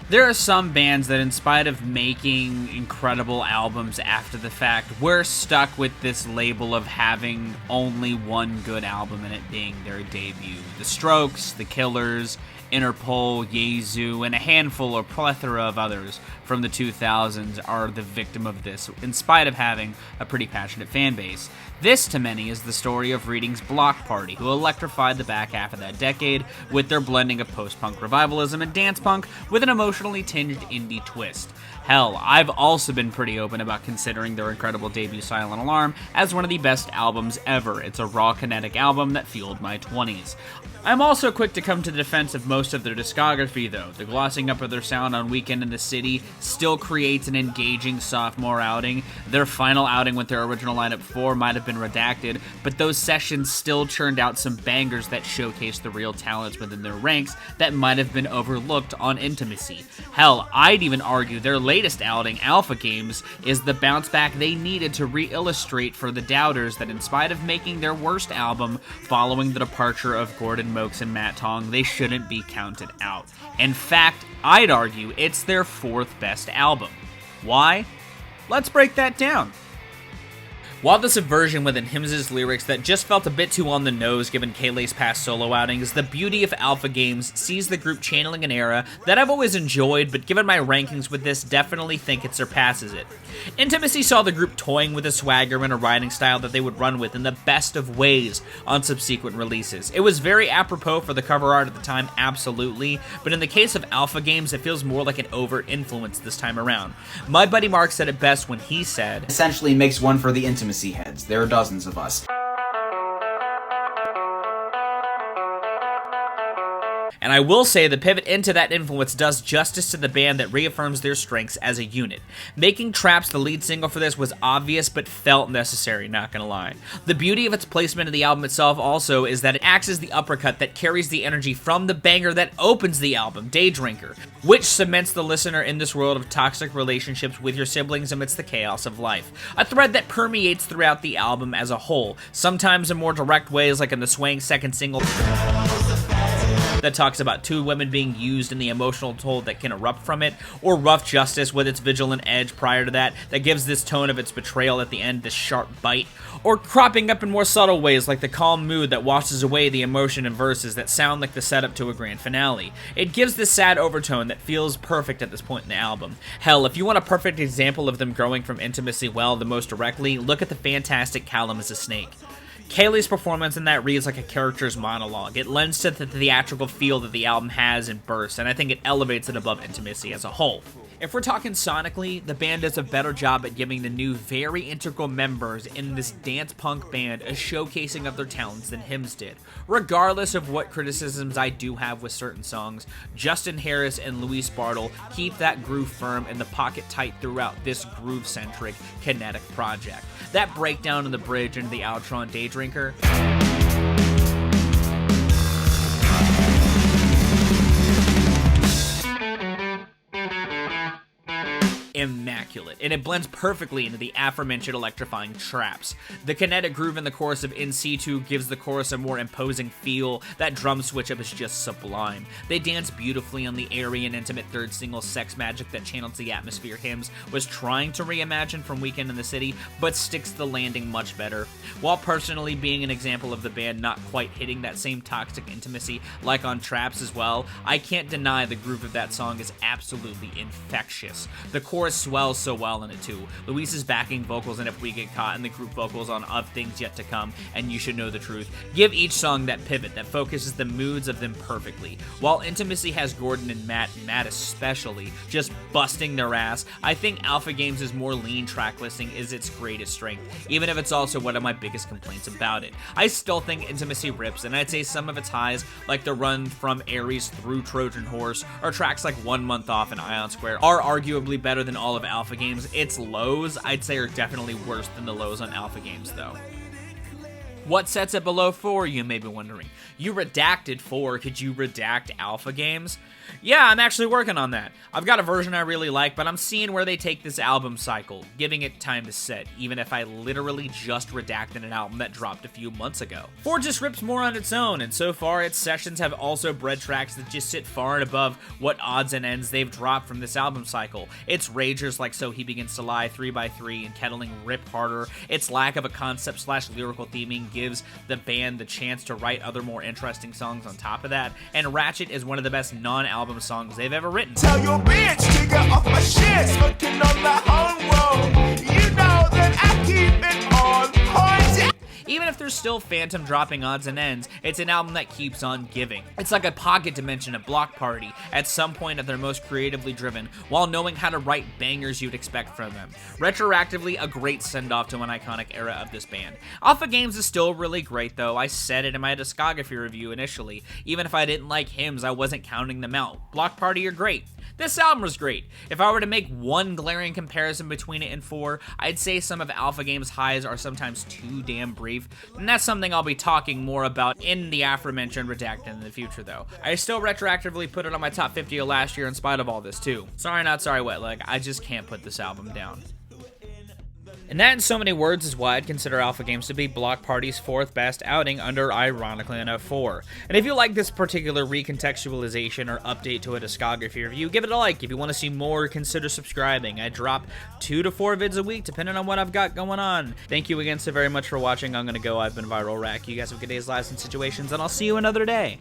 There are some bands that, in spite of making incredible albums after the fact, we're stuck with this label of having only one good album and it being their debut. The Strokes, The Killers, Interpol, Yeezu, and a handful or plethora of others from the 2000s are the victim of this, in spite of having a pretty passionate fan base. This, to many, is the story of Reading's Bloc Party, who electrified the back half of that decade with their blending of post-punk revivalism and dance punk with an emotionally tinged indie twist. Hell, I've also been pretty open about considering their incredible debut Silent Alarm as one of the best albums ever. It's a raw, kinetic album that fueled my 20s. I'm also quick to come to the defense of most of their discography, though. The glossing up of their sound on Weekend in the City still creates an engaging sophomore outing. Their final outing with their original lineup 4 might have been redacted, but those sessions still churned out some bangers that showcased the real talents within their ranks that might have been overlooked on Intimacy. Hell, I'd even argue their latest outing, Alpha Games, is the bounce back they needed to re-illustrate for the doubters that in spite of making their worst album following the departure of Gordon Mokes and Matt Tong, they shouldn't be counted out. In fact, I'd argue it's their 4th best album. Why? Let's break that down. While the subversion within Hims' lyrics that just felt a bit too on the nose given Kaylee's past solo outings, the beauty of Alpha Games sees the group channeling an era that I've always enjoyed, but given my rankings with this, definitely think it surpasses it. Intimacy saw the group toying with a swagger and a writing style that they would run with in the best of ways on subsequent releases. It was very apropos for the cover art at the time, absolutely, but in the case of Alpha Games, it feels more like an overt influence this time around. My buddy Mark said it best when he said, "Essentially makes one for the Intimacy heads. There are dozens of us." And I will say the pivot into that influence does justice to the band that reaffirms their strengths as a unit. Making Traps the lead single for this was obvious but felt necessary, not gonna lie. The beauty of its placement in the album itself also is that it acts as the uppercut that carries the energy from the banger that opens the album, Day Drinker, which cements the listener in this world of toxic relationships with your siblings amidst the chaos of life. A thread that permeates throughout the album as a whole, sometimes in more direct ways like in the swaying second single that talks about two women being used and the emotional toll that can erupt from it, or Rough Justice with its vigilant edge prior to that gives this tone of its betrayal at the end this sharp bite, or cropping up in more subtle ways like the calm mood that washes away the emotion in verses that sound like the setup to a grand finale. It gives this sad overtone that feels perfect at this point in the album. Hell, if you want a perfect example of them growing from Intimacy well the most directly, look at the fantastic Callum as a Snake. Kaylee's performance in that reads like a character's monologue. It lends to the theatrical feel that the album has in bursts, and I think it elevates it above Intimacy as a whole. If we're talking sonically, the band does a better job at giving the new, very integral members in this dance punk band a showcasing of their talents than Hims did. Regardless of what criticisms I do have with certain songs, Justin Harris and Luis Bartle keep that groove firm and the pocket tight throughout this groove-centric, kinetic project. That breakdown in the bridge into the outro on Day Drinker, immaculate, and it blends perfectly into the aforementioned electrifying traps. The kinetic groove in the chorus of In Situ gives the chorus a more imposing feel. That drum switch up is just sublime. They dance beautifully on the airy and intimate third single Sex Magic that channels the atmosphere Hims was trying to reimagine from Weekend in the City, but sticks the landing much better. While personally being an example of the band not quite hitting that same toxic intimacy like on Traps as well, I can't deny the groove of that song is absolutely infectious. The chorus swells so well in it too. Luis's backing vocals and If We Get Caught and the group vocals on Of Things Yet to Come and You Should Know the Truth give each song that pivot that focuses the moods of them perfectly. While Intimacy has Gordon and Matt especially, just busting their ass, I think Alpha Games' more lean track listing is its greatest strength, even if it's also one of my biggest complaints about it. I still think Intimacy rips, and I'd say some of its highs, like the run from Aries through Trojan Horse, or tracks like 1 Month Off and Ion Square, are arguably better than all of Alpha Games. Its lows, I'd say, are definitely worse than the lows on Alpha Games, though. What sets it below 4, you may be wondering? You redacted 4, could you redact Alpha Games? Yeah, I'm actually working on that. I've got a version I really like, but I'm seeing where they take this album cycle, giving it time to set, even if I literally just redacted an album that dropped a few months ago. 4 just rips more on its own, and so far its sessions have also bred tracks that just sit far and above what odds and ends they've dropped from this album cycle. Its ragers like So He Begins to Lie, 3x3, and Kettling rip harder. Its lack of a concept/lyrical theming gives the band the chance to write other more interesting songs on top of that, and Ratchet is one of the best non-album songs they've ever written. Tell your bitch to get off my shit, smoking on the homegrown. You know that I keep it on point. Even if there's still phantom dropping odds and ends, it's an album that keeps on giving. It's like a pocket dimension of Bloc Party at some point at their most creatively driven, while knowing how to write bangers you'd expect from them. Retroactively, a great send-off to an iconic era of this band. Alpha Games is still really great though. I said it in my Discography review initially. Even if I didn't like hymns, I wasn't counting them out. Bloc Party are great. This album was great. If I were to make one glaring comparison between it and 4, I'd say some of Alpha Game's highs are sometimes too damn brief, and that's something I'll be talking more about in the aforementioned Redacted in the future though. I still retroactively put it on my top 50 of last year in spite of all this too. Sorry not sorry wet leg, I just can't put this album down. And that, in so many words, is why I'd consider Alpha Games to be Bloc Party's 4th best outing under, ironically enough, 4. And if you like this particular recontextualization or update to a Discography review, give it a like. If you want to see more, consider subscribing. I drop 2 to 4 vids a week, depending on what I've got going on. Thank you again so very much for watching. I'm going to go. I've been Viral Rack. You guys have good days, lives, and situations, and I'll see you another day.